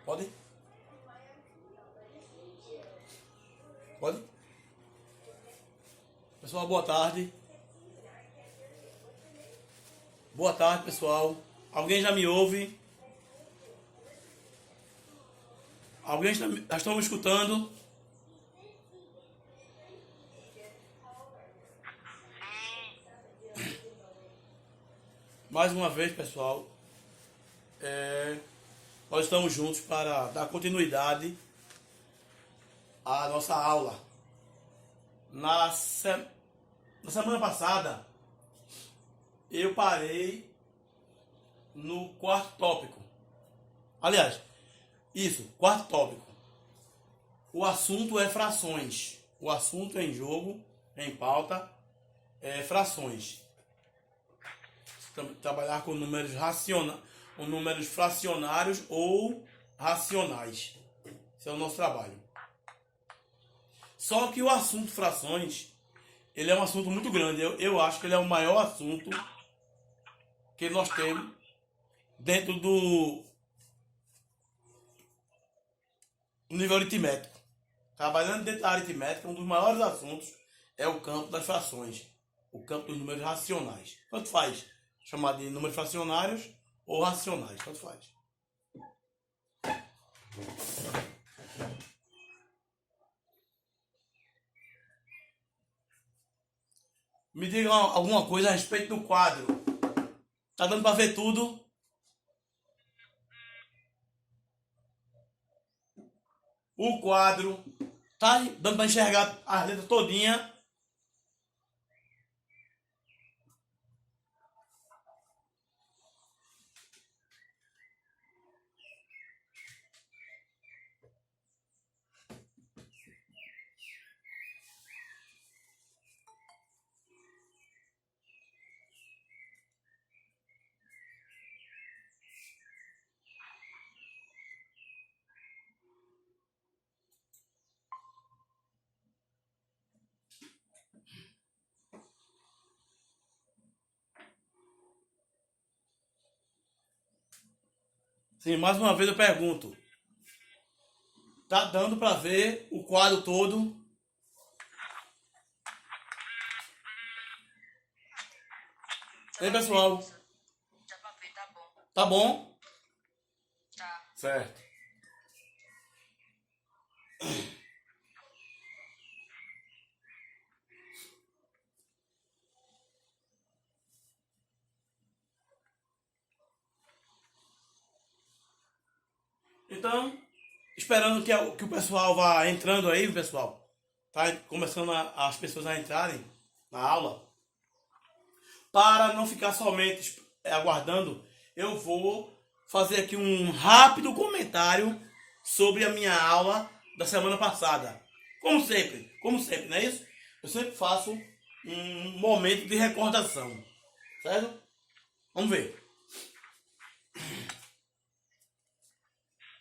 Pode? Pode? Pessoal, boa tarde. Boa tarde, pessoal. Alguém já me ouve? Alguém já estão me escutando? Mais uma vez, pessoal, nós estamos juntos para dar continuidade à nossa aula. Na semana passada, eu parei no quarto tópico. Aliás, isso, quarto tópico. O assunto é frações. O assunto em jogo, em pauta, é frações. Trabalhar com números com números fracionários ou racionais. Esse é o nosso trabalho. Só que o assunto frações, ele é um assunto muito grande. Eu acho que ele é o maior assunto que nós temos dentro do nível aritmético. Trabalhando dentro da aritmética, um dos maiores assuntos é o campo das frações. O campo dos números racionais. Tanto faz chamar de números fracionários ou racionais. Tanto faz. Me digam alguma coisa a respeito do quadro. Tá dando para ver tudo? O quadro. Tá dando para enxergar as letras todinha? Sim, mais uma vez eu pergunto. Tá dando para ver o quadro todo? Ei, pessoal. Dá pra ver, tá bom. Tá bom? Tá. Certo. Então, esperando que o pessoal vá entrando aí, pessoal. Tá começando as pessoas a entrarem na aula. Para não ficar somente aguardando, eu vou fazer aqui um rápido comentário sobre a minha aula da semana passada. Como sempre, não é isso? Eu sempre faço um momento de recordação, certo? Vamos ver.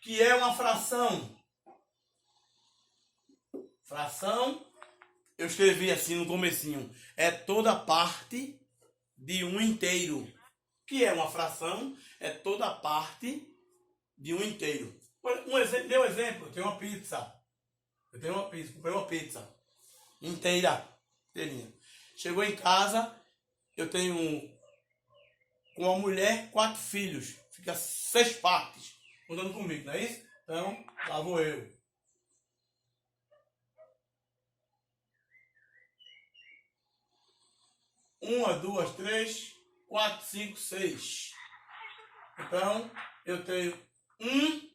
Que é uma fração. Fração, eu escrevi assim no comecinho, é toda parte de um inteiro. Que é uma fração, é toda parte de um inteiro. Dê um exemplo, eu tenho uma pizza. Comprei uma pizza inteirinha. Chegou em casa, eu tenho com a mulher 4 filhos. Fica 6 partes. Contando comigo, não é isso? Então, lá vou eu. 1, 2, 3, 4, 5, 6. Então, eu tenho 1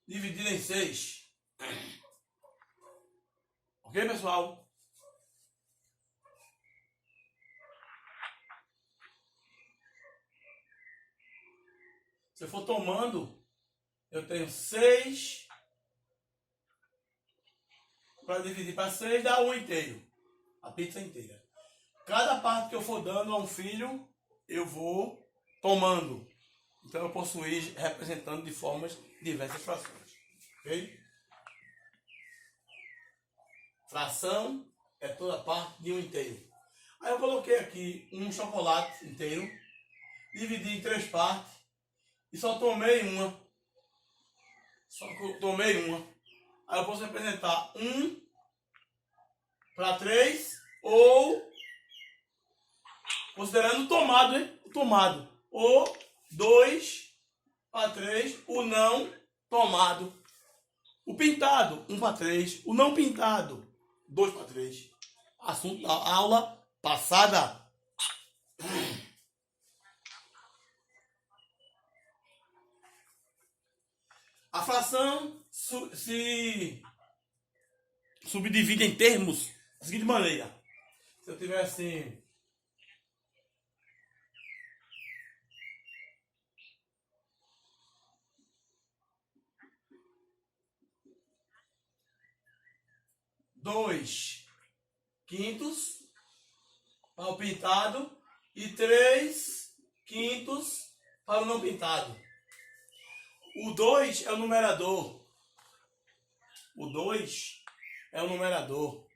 dividido em 6. Ok, pessoal? Se eu for tomando, eu tenho 6 para dividir para 6 dá 1 inteiro. A pizza inteira. Cada parte que eu for dando a um filho, eu vou tomando. Então eu posso ir representando de formas diversas frações. Ok? Fração é toda parte de um inteiro. Aí eu coloquei aqui um chocolate inteiro, dividi em 3 partes e só tomei uma. Só que eu tomei uma. Aí eu posso representar 1 para 3 ou, considerando o tomado, hein? O tomado. Ou 2 para 3, o não tomado. O pintado, 1 para 3. O não pintado, 2 para 3. Assunto da aula passada. A fração se subdivide em termos da seguinte maneira. Se eu tiver assim... dois quintos para o pintado e 3 quintos para o não pintado. O 2 é o numerador. O 2 é o numerador.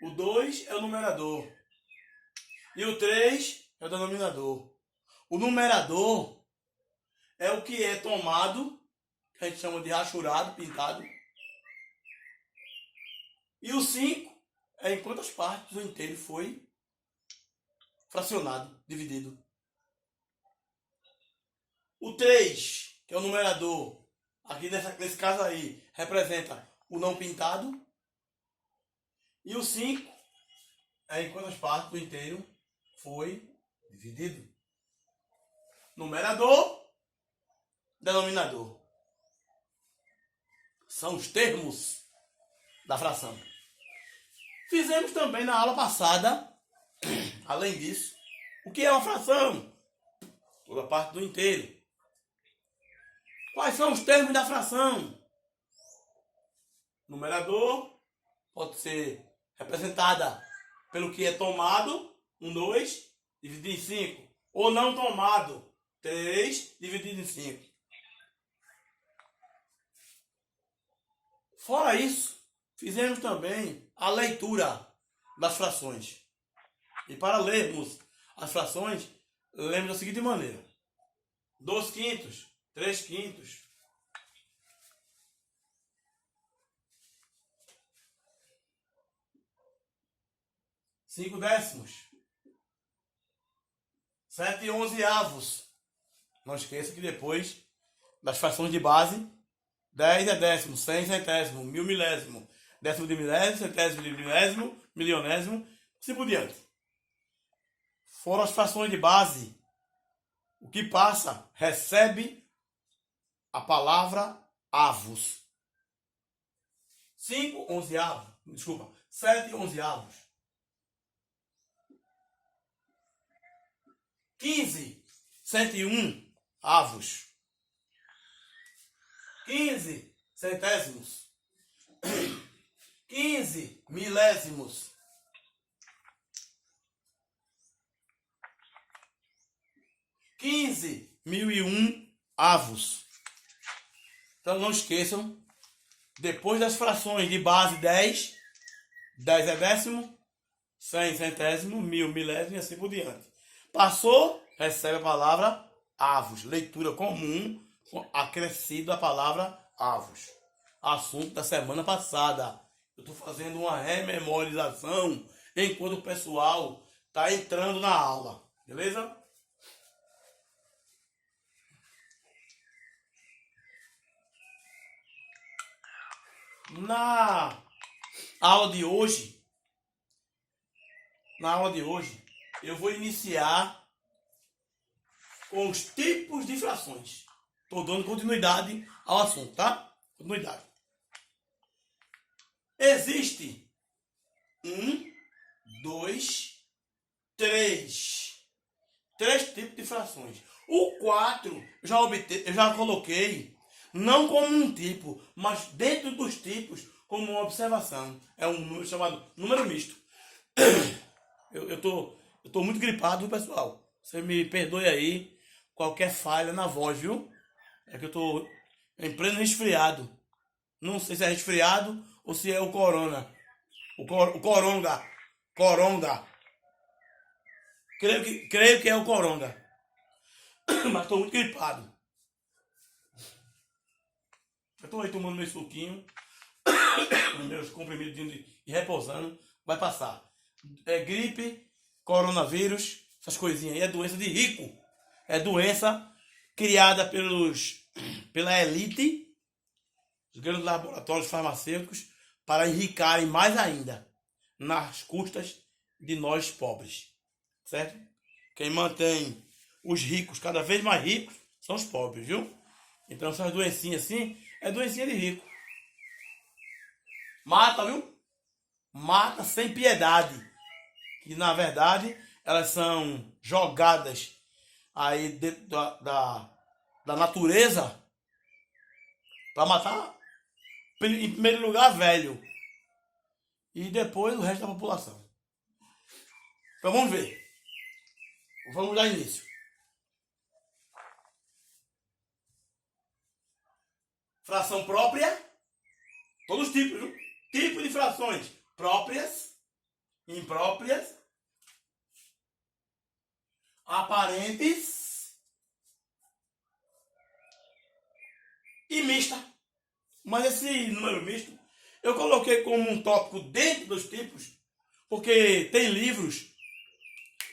O 2 é o numerador. E o 3 é o denominador. O numerador é o que é tomado, que a gente chama de rachurado, pintado. E o 5 é em quantas partes o inteiro foi fracionado, dividido. O 3, que é o numerador, aqui nesse caso aí, representa o não pintado. E o 5 é em quantas partes do inteiro foi dividido. Numerador, denominador. São os termos da fração. Fizemos também na aula passada, além disso, o que é uma fração? Toda parte do inteiro. Quais são os termos da fração? Numerador pode ser representada pelo que é tomado, 1, 2, dividido em 5. Ou não tomado, 3, dividido em 5. Fora isso, fizemos também a leitura das frações. E para lermos as frações, lemos da seguinte maneira. 2 quintos, 3 quintos. 5 décimos. 7 11avos. Não esqueça que depois das frações de base, 10 é décimo, 100 centésimo, 1000 milésimo, décimo de milésimo, centésimo de milésimo, milionésimo, assim por diante. Foram as frações de base. O que passa recebe a palavra avos. 5 onzeavos, desculpa, 7 onzeavos. 15 101 avos. 15 centésimos. 15 milésimos. 15 1001 avos. Então não esqueçam, depois das frações de base 10, 10 é décimo, 100 centésimo, 1000 milésimo e assim por diante. Passou, recebe a palavra avos. Leitura comum, acrescido a palavra avos. Assunto da semana passada. Eu estou fazendo uma rememorização enquanto o pessoal está entrando na aula. Beleza? Na aula de hoje, eu vou iniciar com os tipos de frações. Estou dando continuidade ao assunto, tá? Continuidade. Existe 1, 2, 3. 3 tipos de frações. O 4 eu já coloquei não como um tipo, mas dentro dos tipos como uma observação. É um número chamado número misto. Eu tô muito gripado, pessoal. Você me perdoe aí qualquer falha na voz, viu? É que eu tô em pleno resfriado. Não sei se é resfriado ou se é o corona. O coronga. Coronga. Creio que é o coronga. Mas estou muito gripado. Eu estou aí tomando meu suquinho, meus comprimidos e repousando. Vai passar. É gripe, coronavírus, essas coisinhas aí. É doença de rico. É doença criada pela elite, os grandes laboratórios farmacêuticos, para enricarem mais ainda nas custas de nós pobres. Certo? Quem mantém os ricos cada vez mais ricos são os pobres, viu? Então essas doencinhas assim, é doencinha de rico. Mata, viu? Mata sem piedade. Que na verdade elas são jogadas aí dentro da natureza para matar, em primeiro lugar, velho. E depois o resto da população. Então vamos ver. Vamos dar início. Fração própria. Todos os tipos, viu? Tipo de frações próprias, impróprias, aparentes e mista. Mas esse número misto eu coloquei como um tópico dentro dos tipos, porque tem livros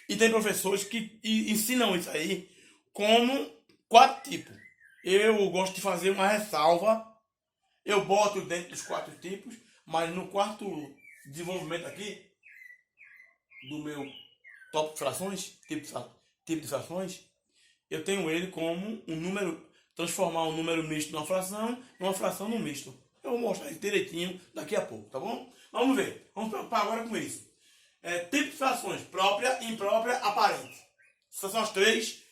e tem professores que ensinam isso aí como 4 tipos. Eu gosto de fazer uma ressalva. Eu boto dentro dos 4 tipos, mas no quarto desenvolvimento aqui do meu tópico de frações, tipo de frações, eu tenho ele como um número, transformar um número misto numa fração num misto. Eu vou mostrar isso direitinho daqui a pouco, tá bom? Vamos ver. Vamos preocupar agora com isso. Tipo de frações, própria, imprópria, aparente. Essas são as 3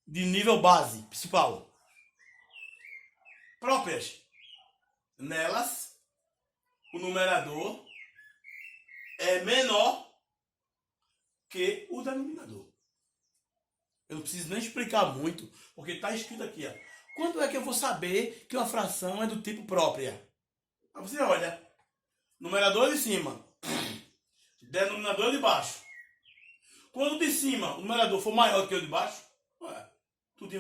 de nível base, principal. Próprias. Nelas, o numerador é menor que o denominador. Eu não preciso nem explicar muito, porque está escrito aqui, ó. Quando é que eu vou saber que uma fração é do tipo própria? Aí você olha, numerador de cima, denominador de baixo. Quando o de cima, o numerador for maior que o de baixo, tudo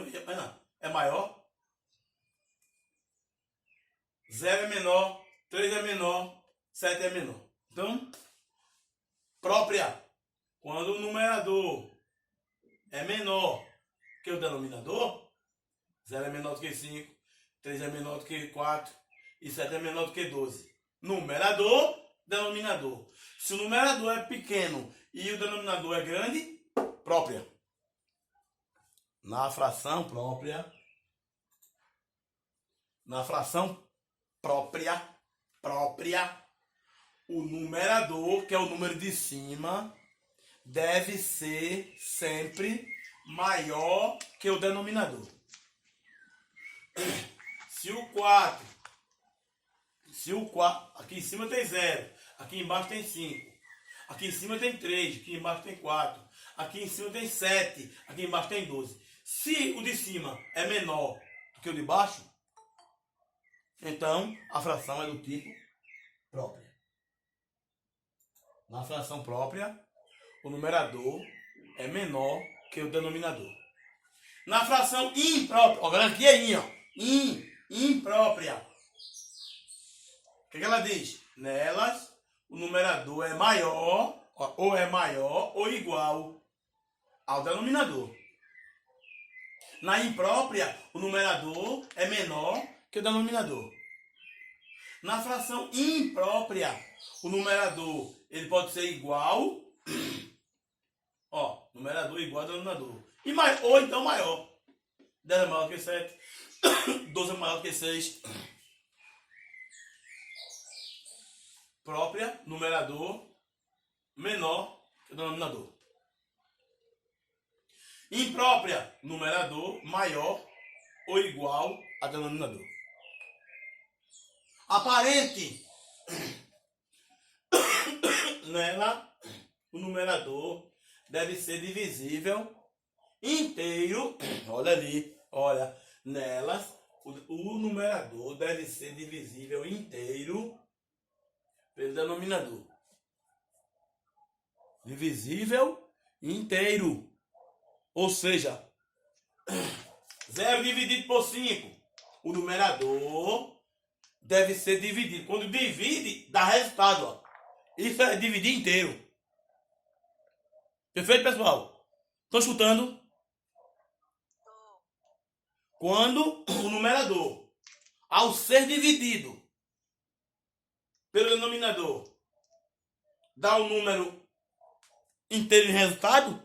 é maior. 0 é menor, 3 é menor, 7 é menor. Então, própria. Quando o numerador é menor que o denominador, 0 é menor do que 5, 3 é menor do que 4 e 7 é menor do que 12. Numerador, denominador. Se o numerador é pequeno e o denominador é grande, própria. Na fração própria, o numerador, que é o número de cima, deve ser sempre maior que o denominador. Se o 4, aqui em cima tem 0, aqui embaixo tem 5, aqui em cima tem 3, aqui embaixo tem 4, aqui em cima tem 7, aqui embaixo tem 12. Se o de cima é menor do que o de baixo, então a fração é do tipo própria. Na fração própria, o numerador é menor que o denominador. Na fração imprópria, olha aqui é in, ó. Imprópria. O que ela diz? Nelas, o numerador é maior, ou igual ao denominador. Na imprópria, o numerador é menor que o denominador. Na fração imprópria, o numerador ele pode ser igual, numerador igual ao denominador. Ou então maior. 10 é maior que 7, 12 é maior que 6. Própria, numerador menor que o denominador. Imprópria, numerador maior ou igual a denominador. Aparente, nela, o numerador deve ser divisível inteiro. Olha ali, olha. Nelas, o numerador deve ser divisível inteiro pelo denominador. Divisível inteiro. Ou seja, 0 dividido por 5. O numerador deve ser dividido. Quando divide, dá resultado. Ó. Isso é dividir inteiro. Perfeito, pessoal? Estão escutando? Tô. Quando o numerador, ao ser dividido pelo denominador, dá um número inteiro em resultado,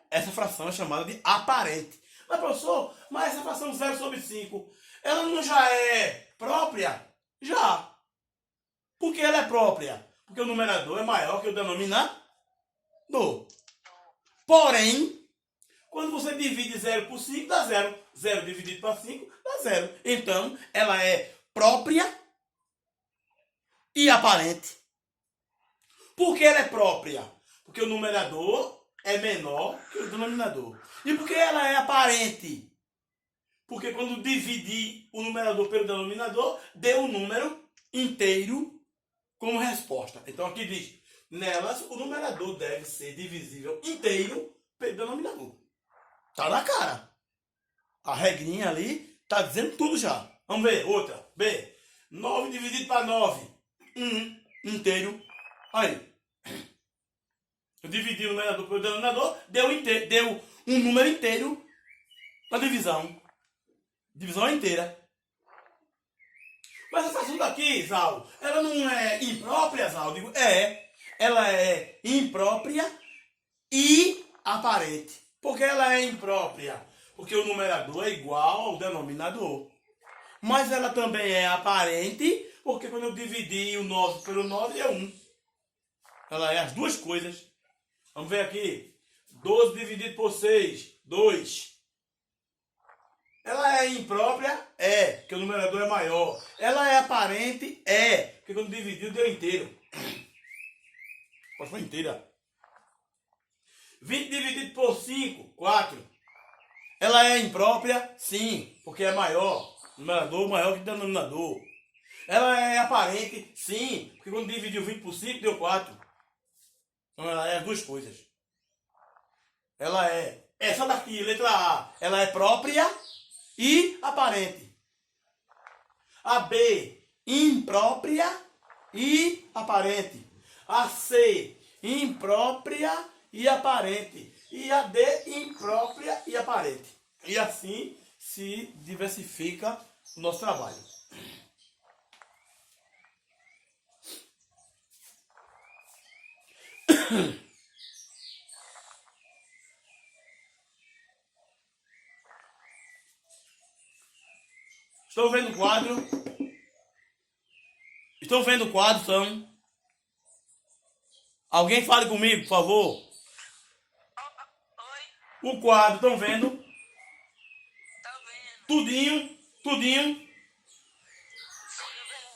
essa fração é chamada de aparente. Mas, professor, mas essa fração 0/5, ela não já é própria? Já. Por que ela é própria? Porque o numerador é maior que o denominador. Porém, quando você divide 0 por 5, dá 0. 0 dividido por 5 dá 0. Então, ela é própria e aparente. Por que ela é própria? Porque o numerador é menor que o denominador. E por que ela é aparente? Porque quando dividir o numerador pelo denominador, deu um número inteiro como resposta. Então aqui diz, nelas o numerador deve ser divisível inteiro pelo denominador. Tá na cara. A regrinha ali tá dizendo tudo já. Vamos ver, outra. B. 9 dividido para 9. 1 inteiro. Aí. Eu dividi o numerador pelo denominador, deu um número inteiro na divisão. Divisão inteira. Mas essa fração daqui, Zal, ela não é imprópria, Zal? Digo, ela é imprópria e aparente. Por que ela é imprópria? Porque o numerador é igual ao denominador. Mas ela também é aparente, porque quando eu dividi o 9 pelo 9, é 1. Ela é as duas coisas. Vamos ver aqui. 12 dividido por 6, 2. Ela é imprópria? É, porque o numerador é maior. Ela é aparente? É, porque quando dividiu deu inteiro. Pode foi inteira. 20 dividido por 5, 4. Ela é imprópria? Sim, porque é maior. Numerador maior que o denominador. Ela é aparente? Sim, porque quando dividiu 20 por 5 deu 4. Então ela é as duas coisas. Ela é, essa daqui, letra A, ela é própria e aparente. A B, imprópria e aparente. A C, imprópria e aparente. E a D, imprópria e aparente. E assim se diversifica o nosso trabalho. Estão vendo o quadro? Estão vendo o quadro, são? Alguém fale comigo, por favor. Oi? O quadro, estão vendo? Tá vendo? Tudinho, tudinho. Tô vendo.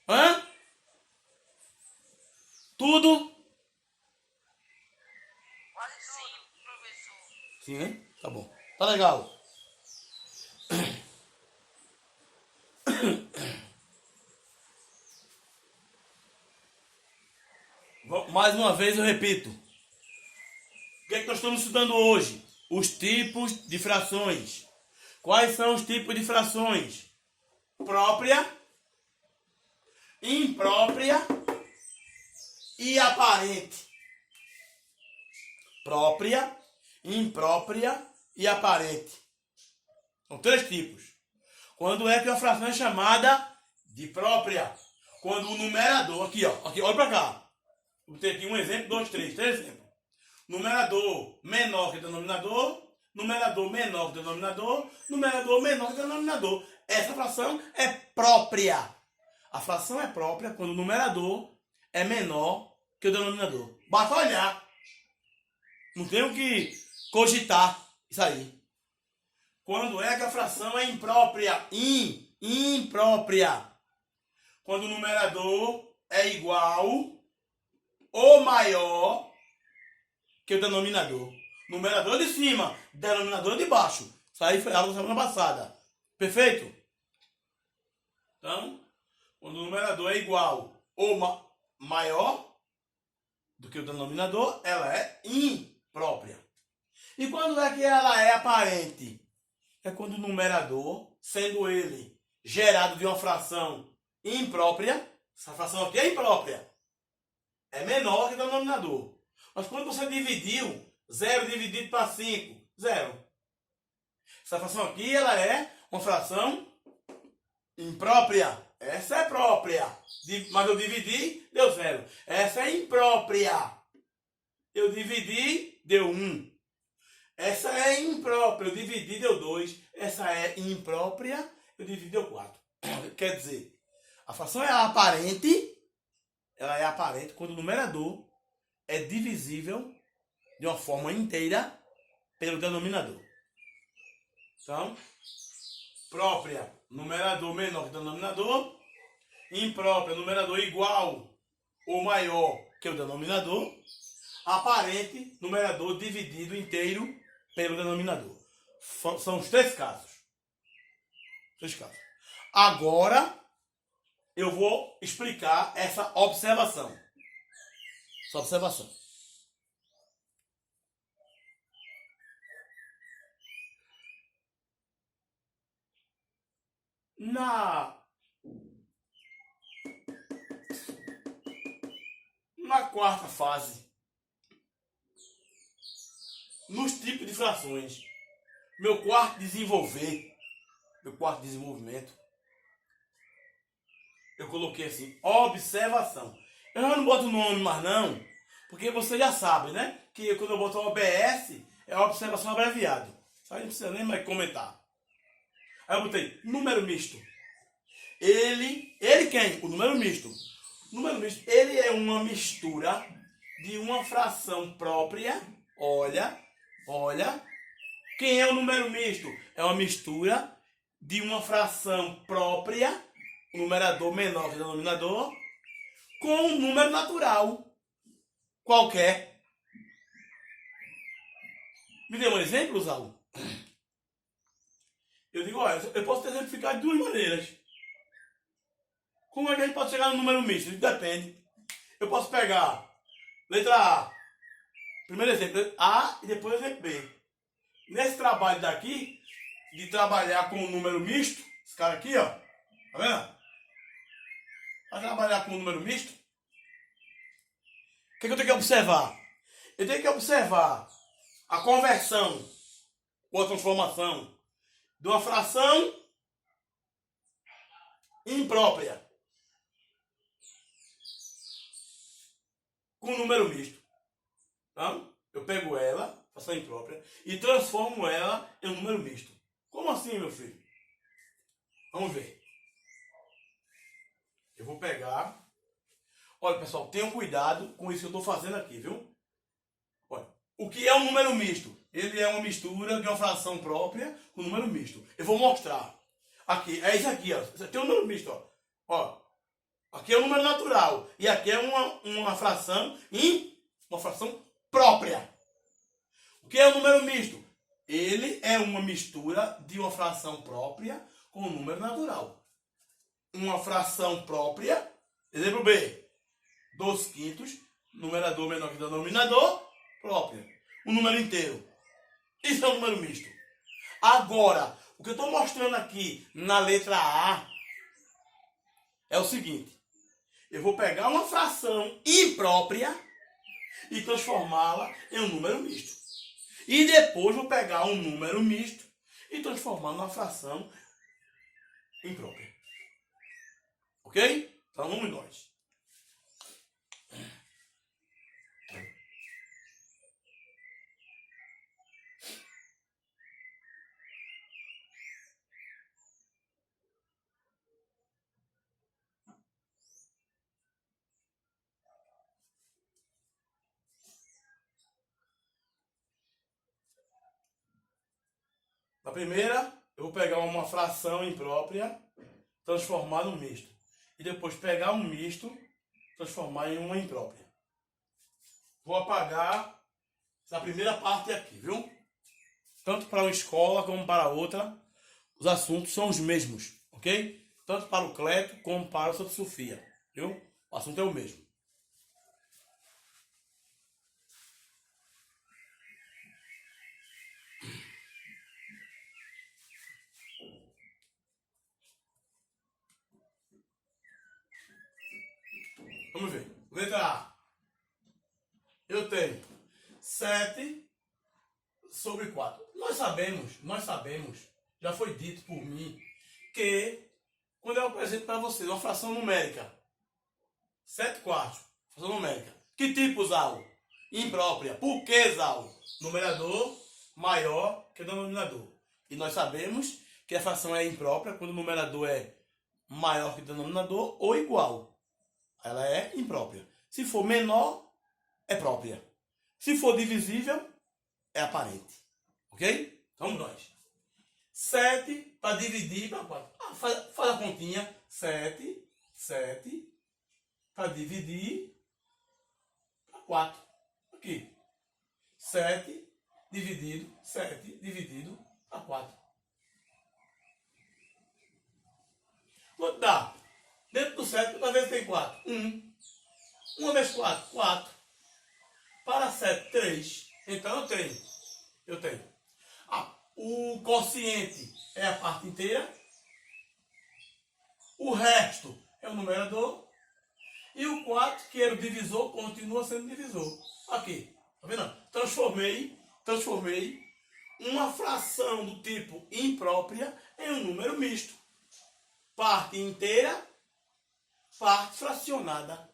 Hã? Tudo? Quase sim, professor. Sim, né? Tá bom. Tá legal. Mais uma vez eu repito. O que é que nós estamos estudando hoje? Os tipos de frações. Quais são os tipos de frações? Própria, imprópria e aparente. Própria, imprópria e aparente. São três tipos. Quando é que a fração é chamada de própria? Quando o numerador, aqui, ó, aqui, olha para cá. Vou ter aqui um exemplo, dois, três exemplos. Numerador menor que denominador, numerador menor que denominador, numerador menor que denominador. Essa fração é própria. A fração é própria quando o numerador é menor que o denominador. Basta olhar. Não tem o que cogitar isso aí. Quando é que a fração é imprópria? Imprópria. Quando o numerador é igual ou maior que o denominador. Numerador de cima, denominador de baixo. Isso aí foi aula da semana passada. Perfeito? Então, quando o numerador é igual ou maior do que o denominador, ela é imprópria. E quando é que ela é aparente? é quando o numerador, sendo ele gerado de uma fração imprópria, essa fração aqui é imprópria, é menor que o denominador. Mas quando você dividiu 0 dividido para 5, 0. Essa fração aqui ela é uma fração imprópria. Essa é própria. Mas eu dividi, deu 0. Essa é imprópria. Eu dividi, deu 1. Essa é imprópria. Eu dividi, deu 2. Essa é imprópria. Eu dividi, deu 4. Quer dizer, a fração é aparente. Ela é aparente quando o numerador é divisível de uma forma inteira pelo denominador. Então, própria, numerador menor que o denominador. Imprópria, numerador igual ou maior que o denominador. Aparente, numerador dividido inteiro pelo denominador. São os 3 casos. 3 casos. Agora, eu vou explicar essa observação. Essa observação. Na quarta fase, nos tipos de frações, meu quarto desenvolvimento, eu coloquei assim, observação. Eu não boto o nome mais não, porque você já sabe, né? Que quando eu boto OBS, é observação abreviado. Isso aí não precisa nem mais comentar. Aí eu botei número misto. Ele quem? O número misto. O número misto, ele é uma mistura de uma fração própria. Olha. Quem é o número misto? É uma mistura de uma fração própria, o numerador menor que o denominador, com um número natural qualquer. Me dê um exemplo, Zalo? Eu digo, olha, eu posso exemplificar de 2 maneiras. Como é que a gente pode chegar no número misto? Depende. Eu posso pegar letra A, primeiro exemplo, A e depois exemplo B. Nesse trabalho daqui, de trabalhar com o número misto, esse cara aqui, ó, tá vendo? Para trabalhar com o número misto, o que eu tenho que observar? Eu tenho que observar a conversão ou a transformação de uma fração imprópria com número misto. Então, eu pego ela, fração imprópria, e transformo ela em um número misto. Como assim, meu filho? Vamos ver. Eu vou pegar... Olha, pessoal, tenham cuidado com isso que eu estou fazendo aqui, viu? Olha, o que é um número misto? Ele é uma mistura de uma fração própria com número misto. Eu vou mostrar. Aqui, é isso aqui, ó. Isso aqui é um número misto, ó. Ó, aqui é um número natural. E aqui é uma fração própria. O que é um número misto? Ele é uma mistura de uma fração própria com um número natural. Uma fração própria, exemplo B, 2/5, numerador menor que o denominador, própria. Um número inteiro. Isso é um número misto. Agora, o que eu estou mostrando aqui na letra A é o seguinte. Eu vou pegar uma fração imprópria e transformá-la em um número misto. E depois vou pegar um número misto e transformar numa fração imprópria. Ok? Então vamos nós. Na primeira, eu vou pegar uma fração imprópria, transformar num misto. E depois pegar um misto, transformar em uma imprópria. Vou apagar essa primeira parte aqui, viu? Tanto para uma escola como para outra, os assuntos são os mesmos, ok? Tanto para o Cleto como para o Santa Sofia, viu? O assunto é o mesmo. 4. Nós sabemos, já foi dito por mim, que quando eu apresento para vocês uma fração numérica, 7 quartos, fração numérica, que tipo, Zau? Imprópria. Por que, Zau? Numerador maior que o denominador. E nós sabemos que a fração é imprópria quando o numerador é maior que o denominador ou igual. Ela é imprópria. Se for menor, é própria. Se for divisível, é aparente. Ok? Vamos nós. 7 para dividir para 4. Faz a continha. 7 para dividir para 4. Aqui. 7 dividido para 4. Quanto dá? Dentro do 7, quantas vezes tem 4? 1. 1 vezes 4, 4. Para 7, 3. Então eu tenho. O quociente é a parte inteira. O resto é o numerador. E o 4, que era o divisor, continua sendo divisor. Aqui. Tá vendo? Transformei uma fração do tipo imprópria em um número misto. Parte inteira, parte fracionada.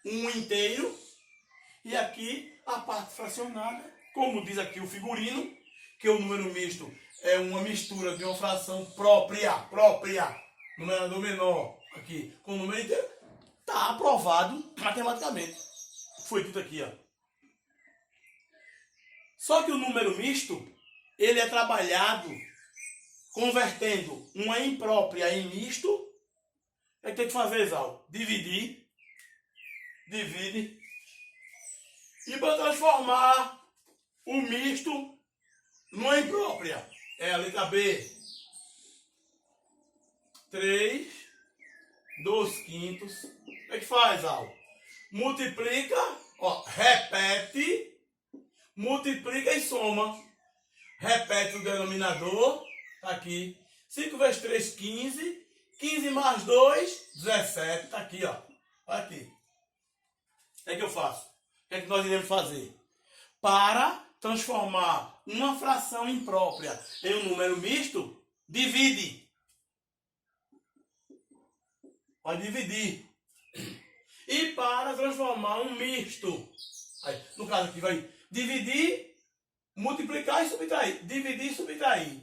Um inteiro. E aqui a parte fracionada, como diz aqui o figurino, que o número misto é uma mistura de uma fração própria, numerador menor, aqui, com o número inteiro, está aprovado matematicamente. Foi dito aqui, ó. Só que o número misto, ele é trabalhado convertendo uma imprópria em misto. Aí tem que fazer, Zal, divide. E para transformar o misto numa imprópria, é a letra B. 3, 2/5. O que faz, Al? Multiplica, ó, repete, multiplica e soma. Repete o denominador, tá aqui. 5 vezes 3, 15. 15 mais 2, 17. Tá aqui, ó. Olha aqui. O que é que eu faço? O que é que nós iremos fazer? Para transformar uma fração imprópria em um número misto, divide. Vai dividir. E para transformar um misto, aí, no caso aqui vai dividir, multiplicar e subtrair. Dividir e subtrair.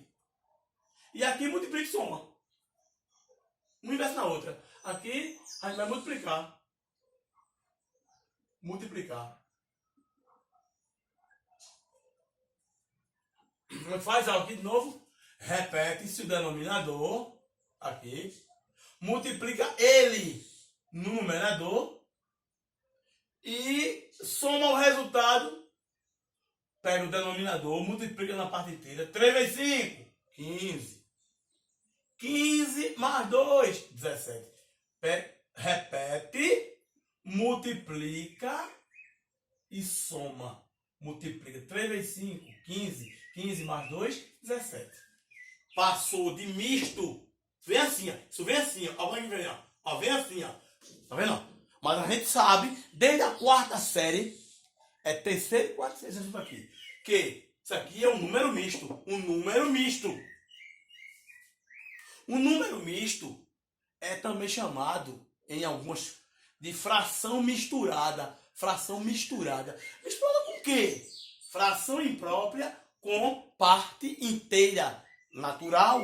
E aqui multiplica e soma. Uma inversa na outra. Aqui a gente vai multiplicar. Faz algo aqui de novo. Repete-se o denominador. Aqui. Multiplica ele no numerador. E soma o resultado. Pega o denominador. Multiplica na parte inteira. 3 vezes 5. 15. 15 mais 2. 17. Repete. Multiplica e soma. Multiplica 3 vezes 5, 15. 15 mais 2, 17. Passou de misto. Vem assim, ó. Isso vem assim, ó. Alguém vem, ó. Vem assim, ó. Tá vendo? Mas a gente sabe, desde a 4ª série, é terceira e 4ª série, isso aqui, que isso aqui é um número misto. Um número misto é também chamado, em algumas, de fração misturada. Misturada com o quê? Fração imprópria com parte inteira. Natural.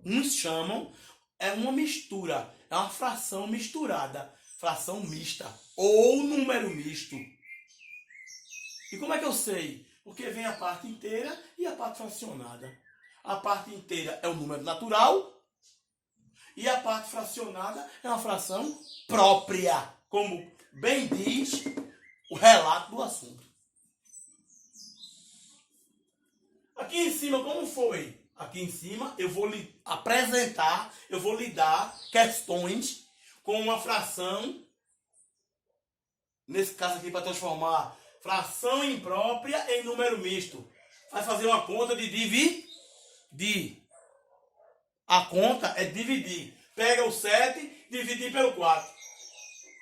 Uns chamam, é uma mistura. É uma fração misturada. Fração mista. Ou número misto. E como é que eu sei? Porque vem a parte inteira e a parte fracionada. A parte inteira é um número natural. E a parte fracionada é uma fração própria. Como bem diz o relato do assunto. Aqui em cima, como foi? Aqui em cima eu vou lhe apresentar, eu vou lhe dar questões com uma fração, nesse caso aqui para transformar fração imprópria em número misto. Vai fazer uma conta de dividir. A conta é dividir. Pega o 7, dividir pelo 4.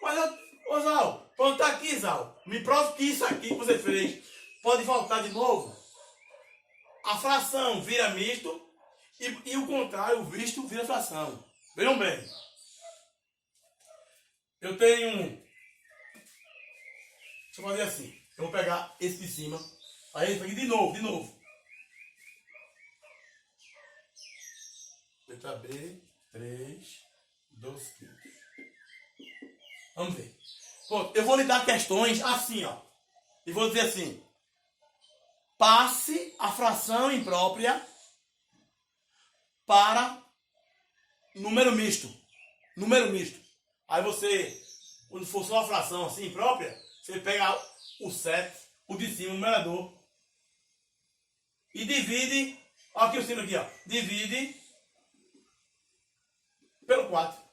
Mas, ô Zal, quando tá aqui, Zal, me prove que isso aqui que você fez pode voltar de novo. A fração vira misto e o contrário, o misto vira fração. Vejam bem. Eu tenho... Deixa eu fazer assim. Eu vou pegar esse de cima. Aí esse aqui de novo. Letra B, 3, 2, 5. Vamos ver. Pronto, eu vou lhe dar questões assim, ó. E vou dizer assim. Passe a fração imprópria para número misto. Número misto. Aí você, quando for só uma fração assim imprópria, você pega o 7, o de cima, o numerador, e divide, olha aqui o sino aqui, ó. Divide pelo 4.